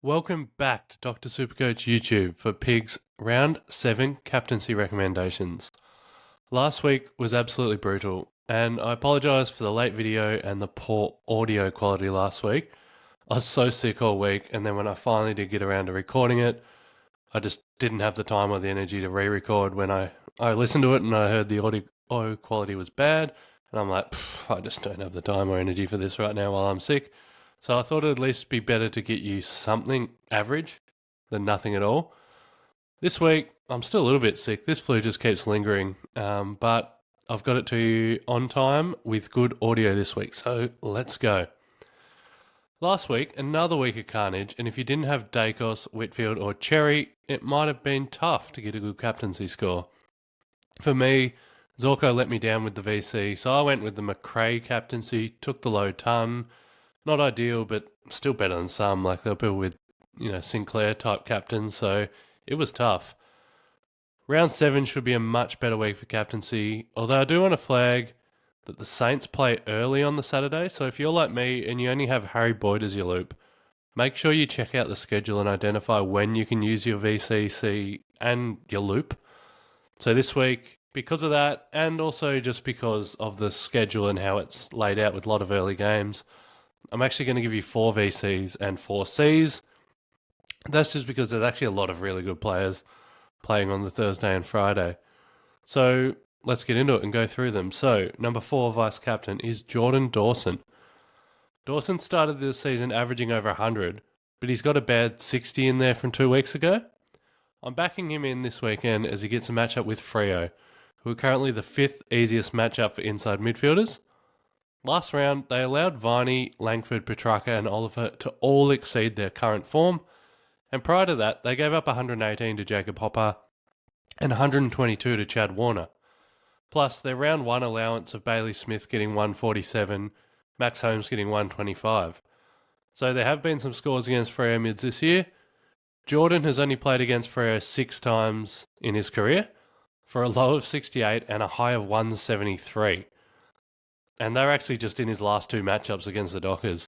Welcome back to Dr. Supercoach YouTube for Pig's Round 7 Captaincy recommendations. Last week was absolutely brutal, and I apologise for the late video and the poor audio quality last week. I was so sick all week, and then when I finally did get around to recording it, I just didn't have the time or the energy to re-record. When I listened to it and I heard the audio quality was bad, and I'm like, I just don't have the time or energy for this right now while I'm sick. So I thought it'd at least be better to get you something average than nothing at all. This week, I'm still a little bit sick. This flu just keeps lingering, but I've got it to you on time with good audio this week. So let's go. Last week, another week of carnage, and if you didn't have Dacos, Whitfield or Cherry, it might have been tough to get a good captaincy score. For me, Zorko let me down with the VC, so I went with the McRae captaincy, took the low ton. Not ideal, but still better than some. Like they're people with, Sinclair type captains, so it was tough. Round 7 should be a much better week for captaincy, although I do want to flag that the Saints play early on the Saturday, so if you're like me and you only have Harry Boyd as your loop, make sure you check out the schedule and identify when you can use your VCC and your loop. So this week, because of that, and also just because of the schedule and how it's laid out with a lot of early games, I'm actually going to give you 4 VCs and 4 Cs. That's just because there's actually a lot of really good players playing on the Thursday and Friday. So let's get into it and go through them. So number 4 vice captain is Jordan Dawson. Dawson started this season averaging over 100, but he's got a bad 60 in there from 2 weeks ago. I'm backing him in this weekend as he gets a matchup with Freo, who are currently the 5th easiest matchup for inside midfielders. Last round, they allowed Viney, Langford, Petrarca and Oliver to all exceed their current form, and prior to that, they gave up 118 to Jacob Hopper and 122 to Chad Warner. Plus, their round 1 allowance of Bailey Smith getting 147, Max Holmes getting 125. So there have been some scores against Freo mids this year. Jordan has only played against Freo 6 times in his career, for a low of 68 and a high of 173. And they're actually just in his last 2 matchups against the Dockers.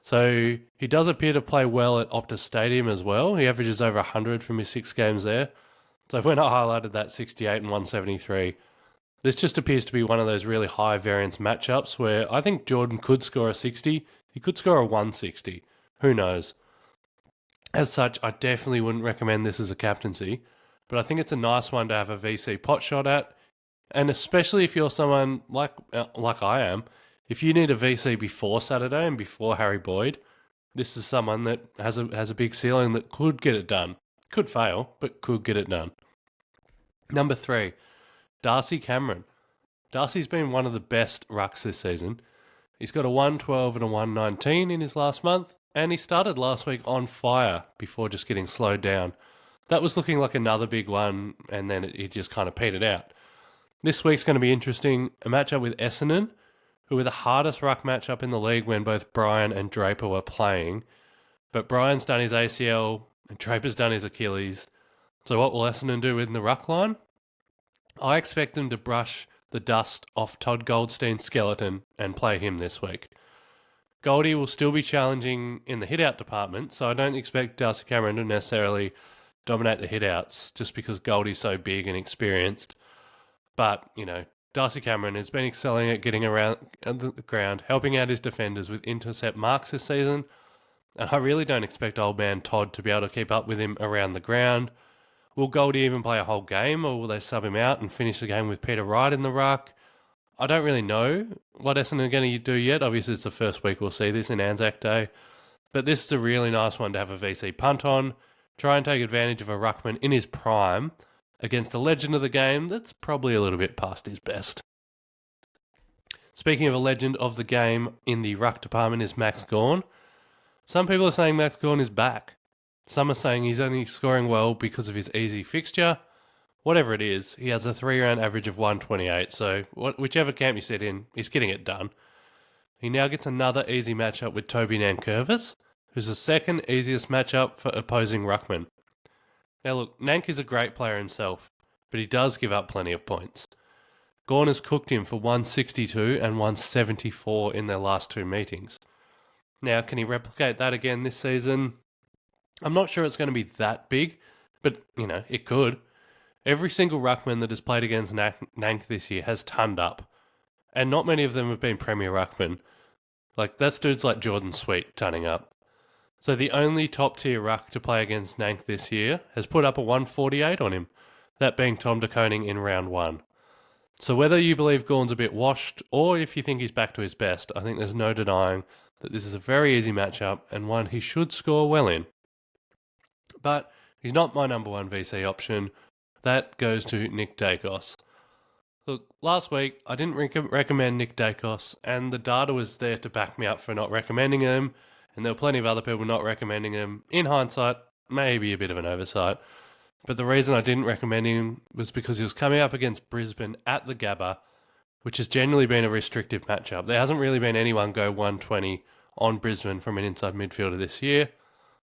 So he does appear to play well at Optus Stadium as well. He averages over 100 from his 6 games there. So when I highlighted that 68 and 173, this just appears to be one of those really high variance matchups where I think Jordan could score a 60. He could score a 160. Who knows? As such, I definitely wouldn't recommend this as a captaincy, but I think it's a nice one to have a VC pot shot at. And especially if you're someone like I am, if you need a VC before Saturday and before Harry Boyd, this is someone that has a big ceiling that could get it done. Could fail, but could get it done. Number 3, Darcy Cameron. Darcy's been one of the best rucks this season. He's got a 112 and a 119 in his last month, and he started last week on fire before just getting slowed down. That was looking like another big one, and then it just kind of petered out. This week's going to be interesting. A matchup with Essendon, who were the hardest ruck matchup in the league when both Brian and Draper were playing. But Brian's done his ACL and Draper's done his Achilles. So what will Essendon do in the ruck line? I expect them to brush the dust off Todd Goldstein's skeleton and play him this week. Goldie will still be challenging in the hit-out department, so I don't expect Darcy Cameron to necessarily dominate the hit-outs just because Goldie's so big and experienced. But, Darcy Cameron has been excelling at getting around the ground, helping out his defenders with intercept marks this season. And I really don't expect old man Todd to be able to keep up with him around the ground. Will Goldie even play a whole game, or will they sub him out and finish the game with Peter Wright in the ruck? I don't really know what Essendon are going to do yet. Obviously, it's the first week we'll see this in Anzac Day. But this is a really nice one to have a VC punt on. Try and take advantage of a ruckman in his prime against a legend of the game that's probably a little bit past his best. Speaking of a legend of the game in the ruck department is Max Gorn. Some people are saying Max Gorn is back. Some are saying he's only scoring well because of his easy fixture. Whatever it is, he has a 3-round average of 128, so whichever camp you sit in, he's getting it done. He now gets another easy matchup with Toby Nankervis, who's the 2nd easiest matchup for opposing ruckmen. Now look, Nank is a great player himself, but he does give up plenty of points. Gorn has cooked him for 162 and 174 in their last 2 meetings. Now, can he replicate that again this season? I'm not sure it's going to be that big, but, it could. Every single ruckman that has played against Nank this year has turned up, and not many of them have been Premier ruckmen. Like, that's dudes like Jordan Sweet turning up. So the only top tier ruck to play against Nank this year has put up a 148 on him, that being Tom de Koning in round 1. So whether you believe Gorn's a bit washed, or if you think he's back to his best, I think there's no denying that this is a very easy matchup and one he should score well in. But he's not my number one VC option. That goes to Nick Dacos. Look, last week I didn't recommend Nick Dacos, and the data was there to back me up for not recommending him, and there were plenty of other people not recommending him. In hindsight, maybe a bit of an oversight. But the reason I didn't recommend him was because he was coming up against Brisbane at the Gabba, which has generally been a restrictive matchup. There hasn't really been anyone go 120 on Brisbane from an inside midfielder this year.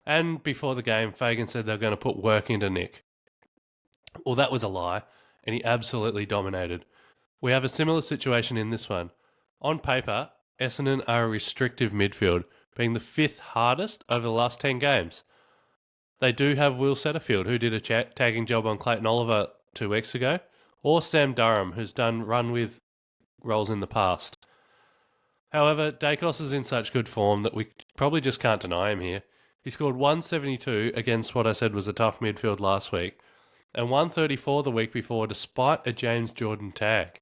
And before the game, Fagan said they're going to put work into Nick. Well, that was a lie, and he absolutely dominated. We have a similar situation in this one. On paper, Essendon are a restrictive midfield, being the 5th hardest over the last 10 games. They do have Will Setterfield, who did a tagging job on Clayton Oliver 2 weeks ago, or Sam Durham, who's done run with roles in the past. However, Dacos is in such good form that we probably just can't deny him here. He scored 172 against what I said was a tough midfield last week, and 134 the week before despite a James Jordan tag.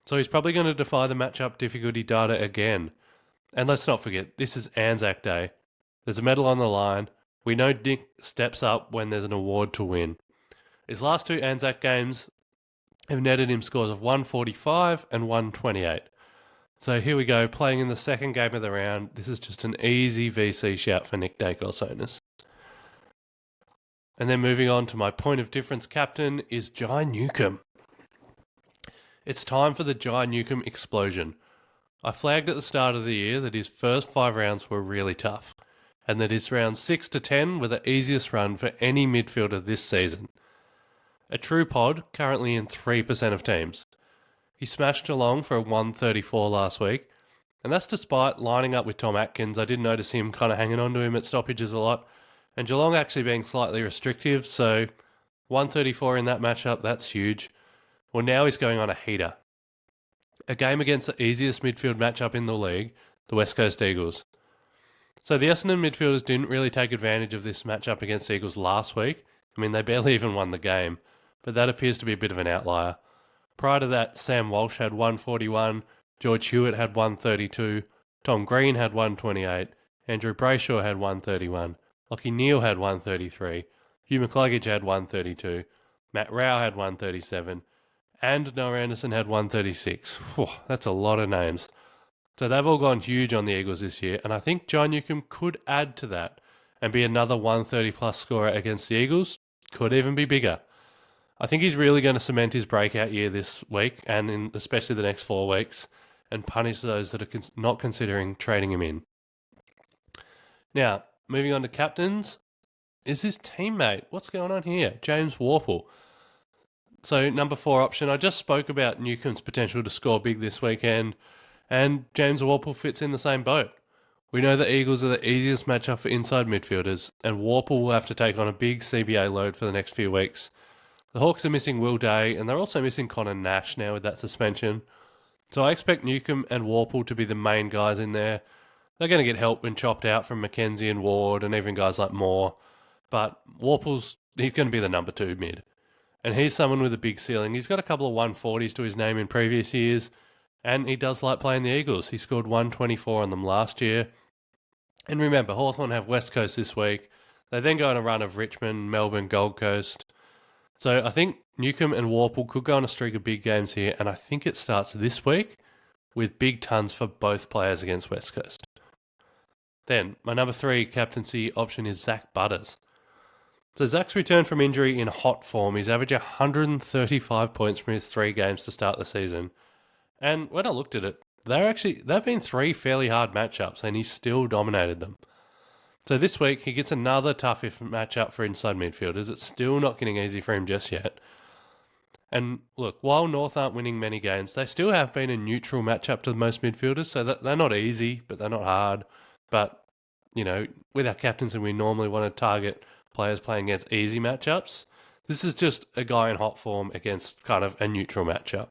So he's probably going to defy the matchup difficulty data again. And let's not forget, this is Anzac Day. There's a medal on the line. We know Nick steps up when there's an award to win. His last 2 Anzac games have netted him scores of 145 and 128. So here we go, playing in the second game of the round. This is just an easy VC shout for Nick Dacos owners. And then moving on to my point of difference captain is Jai Nukem. It's time for the Jai Nukem explosion. I flagged at the start of the year that his first 5 rounds were really tough, and that his rounds 6 to 10 were the easiest run for any midfielder this season. A true pod, currently in 3% of teams. He smashed Geelong for a 134 last week, and that's despite lining up with Tom Atkins. I did notice him kind of hanging on to him at stoppages a lot, and Geelong actually being slightly restrictive, so 134 in that matchup, that's huge. Well, now he's going on a heater. A game against the easiest midfield matchup in the league, the West Coast Eagles. So the Essendon midfielders didn't really take advantage of this matchup against the Eagles last week. I mean, they barely even won the game, but that appears to be a bit of an outlier. Prior to that, Sam Walsh had 141, George Hewitt had 132, Tom Green had 128, Andrew Brayshaw had 131, Lachie Neale had 133, Hugh McCluggage had 132, Matt Rao had 137, and Noah Anderson had 136. Whew, that's a lot of names. So they've all gone huge on the Eagles this year, and I think Jai Nukem could add to that and be another 130 plus scorer against the Eagles. Could even be bigger. I think he's really going to cement his breakout year this week, and in especially the next 4 weeks, and punish those that are not considering trading him in. Now, moving on to captains, is his teammate. What's going on here? James Warpool. So, number 4 option, I just spoke about Newcomb's potential to score big this weekend, and James Warpool fits in the same boat. We know the Eagles are the easiest matchup for inside midfielders, and Warpool will have to take on a big CBA load for the next few weeks. The Hawks are missing Will Day, and they're also missing Connor Nash now with that suspension. So I expect Newcomb and Warpool to be the main guys in there. They're going to get help when chopped out from McKenzie and Ward and even guys like Moore. But he's going to be the number 2 mid. And he's someone with a big ceiling. He's got a couple of 140s to his name in previous years, and he does like playing the Eagles. He scored 124 on them last year. And remember, Hawthorn have West Coast this week. They then go on a run of Richmond, Melbourne, Gold Coast. So I think Newcomb and Warpool could go on a streak of big games here, and I think it starts this week with big tons for both players against West Coast. Then, my number 3 captaincy option is Zach Butters. So Zach's returned from injury in hot form. He's averaged 135 points from his 3 games to start the season. And when I looked at it, they've been 3 fairly hard matchups, and he's still dominated them. So this week, he gets another tough matchup for inside midfielders. It's still not getting easy for him just yet. And look, while North aren't winning many games, they still have been a neutral matchup to most midfielders, so they're not easy, but they're not hard. But, with our captains, and we normally want to target players playing against easy matchups. This is just a guy in hot form against kind of a neutral matchup.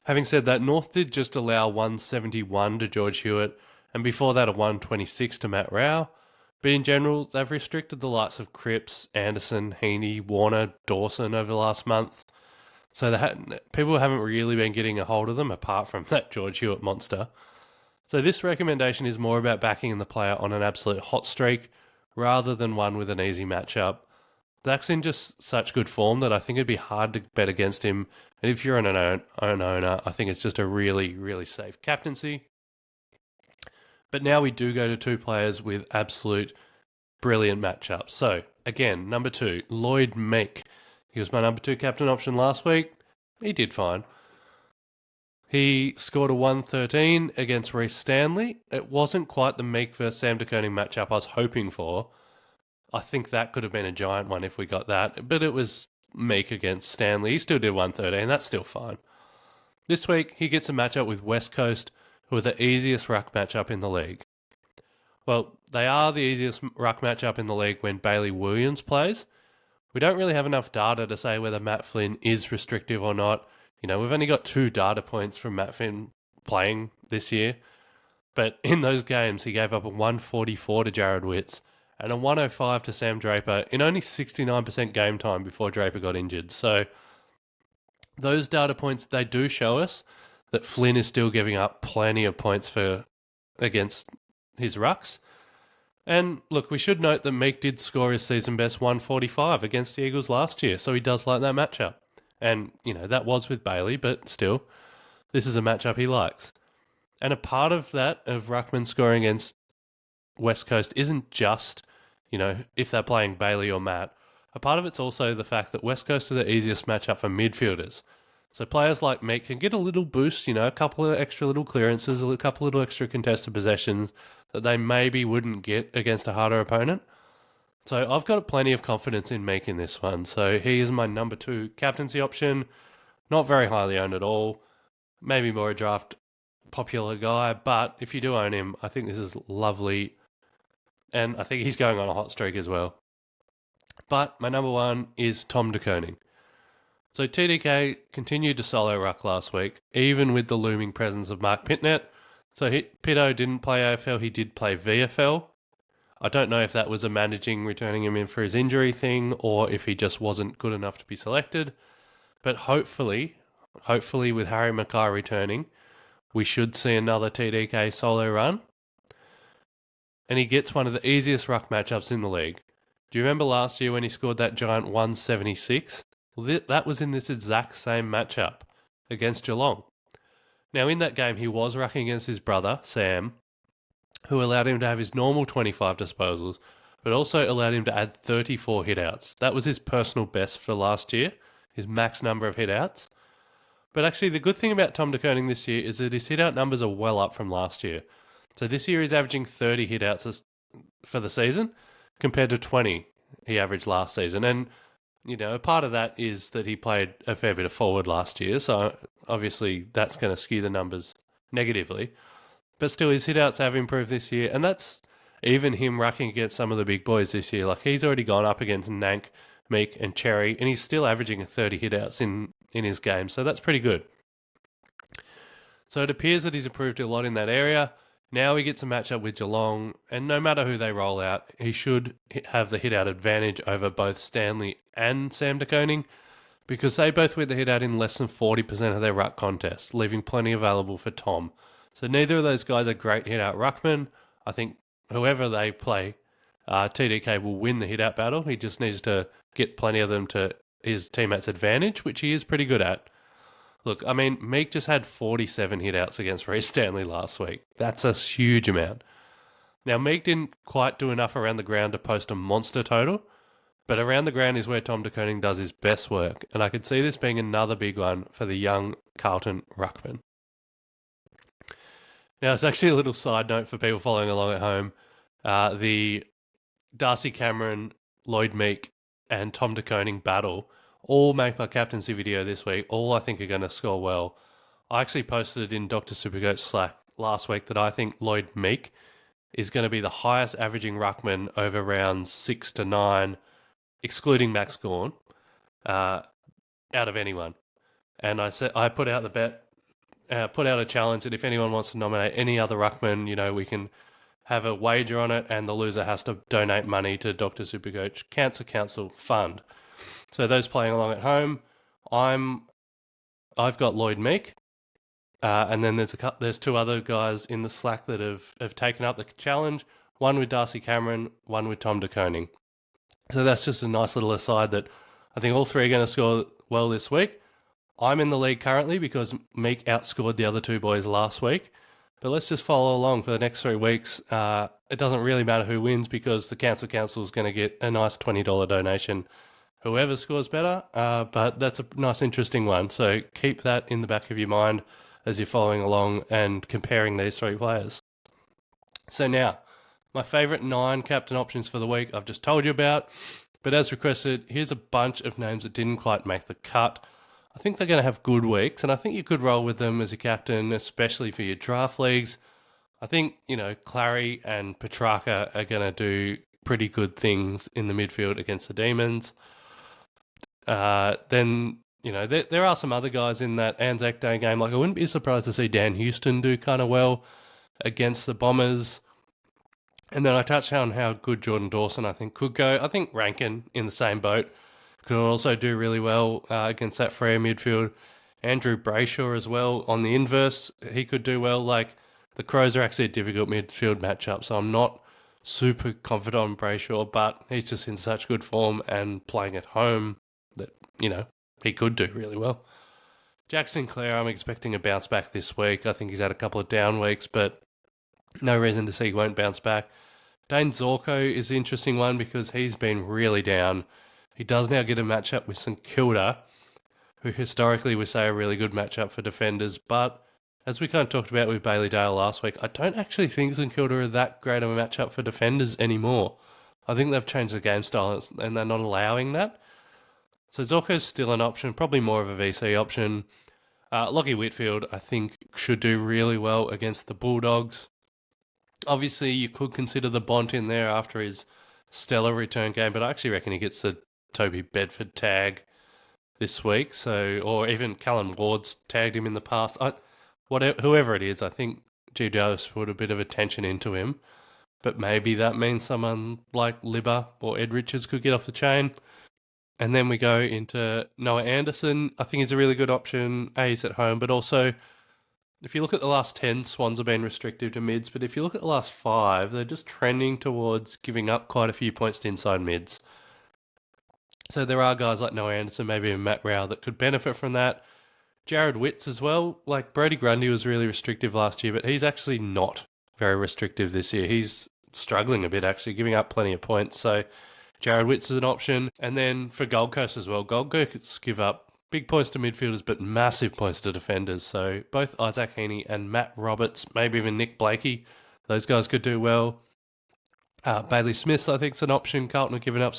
Having said that, North did just allow 171 to George Hewitt, and before that a 126 to Matt Rao. But in general, they've restricted the likes of Cripps, Anderson, Heaney, Warner, Dawson over the last month. So people haven't really been getting a hold of them apart from that George Hewitt monster. So this recommendation is more about backing the player on an absolute hot streak rather than one with an easy matchup. Zach's in just such good form that I think it'd be hard to bet against him. And if you're an own owner, I think it's just a really, really safe captaincy. But now we do go to two players with absolute brilliant matchups. So, again, number 2, Lloyd Meek. He was my number 2 captain option last week. He did fine. He scored a 113 against Reece Stanley. It wasn't quite the Meek versus Sam De Koning matchup I was hoping for. I think that could have been a giant one if we got that. But it was Meek against Stanley. He still did 113. That's still fine. This week, he gets a matchup with West Coast, who are the easiest ruck matchup in the league. Well, they are the easiest ruck matchup in the league when Bailey Williams plays. We don't really have enough data to say whether Matt Flynn is restrictive or not. You know, we've only got 2 data points from Matt Flynn playing this year. But in those games, he gave up a 144 to Jared Witts and a 105 to Sam Draper in only 69% game time before Draper got injured. So those data points, they do show us that Flynn is still giving up plenty of points against his rucks. And look, we should note that Meek did score his season best 145 against the Eagles last year, so he does like that matchup. And, you know, that was with Bailey, but still, this is a matchup he likes. And a part of that, of Ruckman scoring against West Coast, isn't just, you know, if they're playing Bailey or Matt. A part of it's also the fact that West Coast are the easiest matchup for midfielders. So players like Meek can get a little boost, you know, a couple of extra little clearances, a couple of little extra contested possessions that they maybe wouldn't get against a harder opponent. So I've got plenty of confidence in Meek in this one. So he is my number 2 captaincy option. Not very highly owned at all. Maybe more a draft popular guy, but if you do own him, I think this is lovely. And I think he's going on a hot streak as well. But my number 1 is Tom De Koning. So TDK continued to solo ruck last week, even with the looming presence of Mark Pitnet. So Pitto didn't play AFL, he did play VFL. I don't know if that was a managing returning him in for his injury thing or if he just wasn't good enough to be selected. But hopefully with Harry Mackay returning, we should see another TDK solo run. And he gets one of the easiest ruck matchups in the league. Do you remember last year when he scored that giant 176? Well, that was in this exact same matchup against Geelong. Now, in that game, he was rucking against his brother, Sam, who allowed him to have his normal 25 disposals, but also allowed him to add 34 hitouts. That was his personal best for last year, his max number of hitouts. But actually, the good thing about Tom De Koning this year is that his hitout numbers are well up from last year. So this year he's averaging 30 hitouts for the season, compared to 20 he averaged last season. And, you know, a part of that is that he played a fair bit of forward last year, so obviously that's going to skew the numbers negatively. But still, his hitouts have improved this year, and that's even him rucking against some of the big boys this year. Like, he's already gone up against Nank, Meek, and Cherry, and he's still averaging 30 hitouts in his game, so that's pretty good. So it appears that he's improved a lot in that area. Now he gets a matchup with Geelong, and no matter who they roll out, he should have the hit-out advantage over both Stanley and Sam De Koning, because they both win the hit-out in less than 40% of their ruck contests, leaving plenty available for Tom. So neither of those guys are great hit-out ruckmen. I think whoever they play, TDK will win the hit-out battle. He just needs to get plenty of them to his teammates' advantage, which he is pretty good at. Look, I mean, Meek just had 47 hitouts against Reece Stanley last week. That's a huge amount. Now, Meek didn't quite do enough around the ground to post a monster total, but around the ground is where Tom De Koning does his best work, and I could see this being another big one for the young Carlton ruckman. Now, it's actually a little side note for people following along at home. The Darcy Cameron, Lloyd Meek, and Tom De Koning battle all make my captaincy video this week. All I think are going to score well. I actually posted it in Dr. Supercoach Slack last week that I think Lloyd Meek is going to be the highest averaging ruckman over rounds 6 to 9, excluding Max Gorn, out of anyone. And I put out the bet, put out a challenge that if anyone wants to nominate any other ruckman, we can have a wager on it, and the loser has to donate money to Dr. Supercoach Cancer Council Fund. So those playing along at home, I've got Lloyd Meek, and then there's two other guys in the Slack that have taken up the challenge. One with Darcy Cameron, one with Tom de Koning. So that's just a nice little aside that I think all three are going to score well this week. I'm in the league currently because Meek outscored the other two boys last week. But let's just follow along for the next 3 weeks. It doesn't really matter who wins because the Cancer Council is going to get a nice $20 donation. Whoever scores better, but that's a nice, interesting one. So keep that in the back of your mind as you're following along and comparing these 3 players. So now, my favourite 9 captain options for the week I've just told you about. But as requested, here's a bunch of names that didn't quite make the cut. I think they're going to have good weeks, and I think you could roll with them as a captain, especially for your draft leagues. I think, Clary and Petrarca are going to do pretty good things in the midfield against the Demons. Then, there are some other guys in that Anzac Day game. Like, I wouldn't be surprised to see Dan Houston do kind of well against the Bombers. And then I touched on how good Jordan Dawson, I think, could go. I think Rankin in the same boat could also do really well against that Freo midfield. Andrew Brayshaw as well on the inverse, he could do well. Like, the Crows are actually a difficult midfield matchup, so I'm not super confident on Brayshaw, but he's just in such good form and playing at home that, he could do really well. Jack Sinclair, I'm expecting a bounce back this week. I think he's had a couple of down weeks, but no reason to say he won't bounce back. Dane Zorko is an interesting one because he's been really down. He does now get a matchup with St Kilda, who historically we say are a really good matchup for defenders, but as we kind of talked about with Bailey Dale last week, I don't actually think St Kilda are that great of a matchup for defenders anymore. I think they've changed the game style and they're not allowing that. So Zorko's still an option, probably more of a VC option. Lockie Whitfield, I think, should do really well against the Bulldogs. Obviously, you could consider the Bont in there after his stellar return game, but I actually reckon he gets the Toby Bedford tag this week. Or even Callan Ward's tagged him in the past. Whoever it is, I think GWS put a bit of attention into him. But maybe that means someone like Libba or Ed Richards could get off the chain. And then we go into Noah Anderson. I think he's a really good option. He's at home, but also, if you look at the last 10, Swans have been restrictive to mids, but if you look at the last 5, they're just trending towards giving up quite a few points to inside mids. So there are guys like Noah Anderson, maybe a Matt Rao that could benefit from that. Jared Witts as well. Like, Brody Grundy was really restrictive last year, but he's actually not very restrictive this year. He's struggling a bit, actually, giving up plenty of points. So Jared Witts is an option. And then for Gold Coast as well, Gold Coast give up big points to midfielders, but massive points to defenders. So both Isaac Heaney and Matt Roberts, maybe even Nick Blakey, those guys could do well. Bailey Smith, I think, is an option. Carlton have given up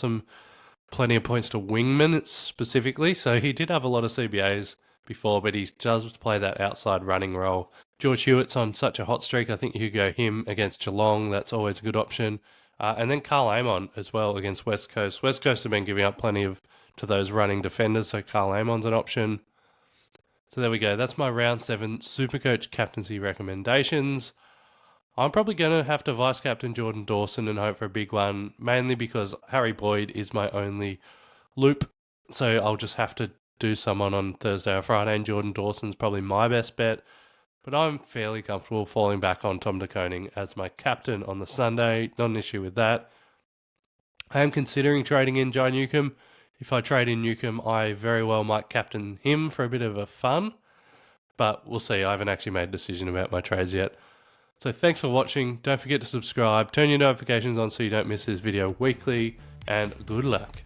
plenty of points to wingmen specifically. So he did have a lot of CBAs before, but he does play that outside running role. George Hewitt's on such a hot streak. I think you could go him against Geelong. That's always a good option. And then Carl Amon as well against West Coast. West Coast have been giving up plenty to those running defenders, so Carl Amon's an option. So there we go. That's my round 7 Supercoach captaincy recommendations. I'm probably going to have to vice-captain Jordan Dawson and hope for a big one, mainly because Harry Boyd is my only loop. So I'll just have to do someone on Thursday or Friday, and Jordan Dawson's probably my best bet. But I'm fairly comfortable falling back on Tom de Koning as my captain on the Sunday. Not an issue with that. I am considering trading in Jai Nukem. If I trade in Nukem, I very well might captain him for a bit of a fun. But we'll see. I haven't actually made a decision about my trades yet. So thanks for watching. Don't forget to subscribe. Turn your notifications on so you don't miss this video weekly. And good luck.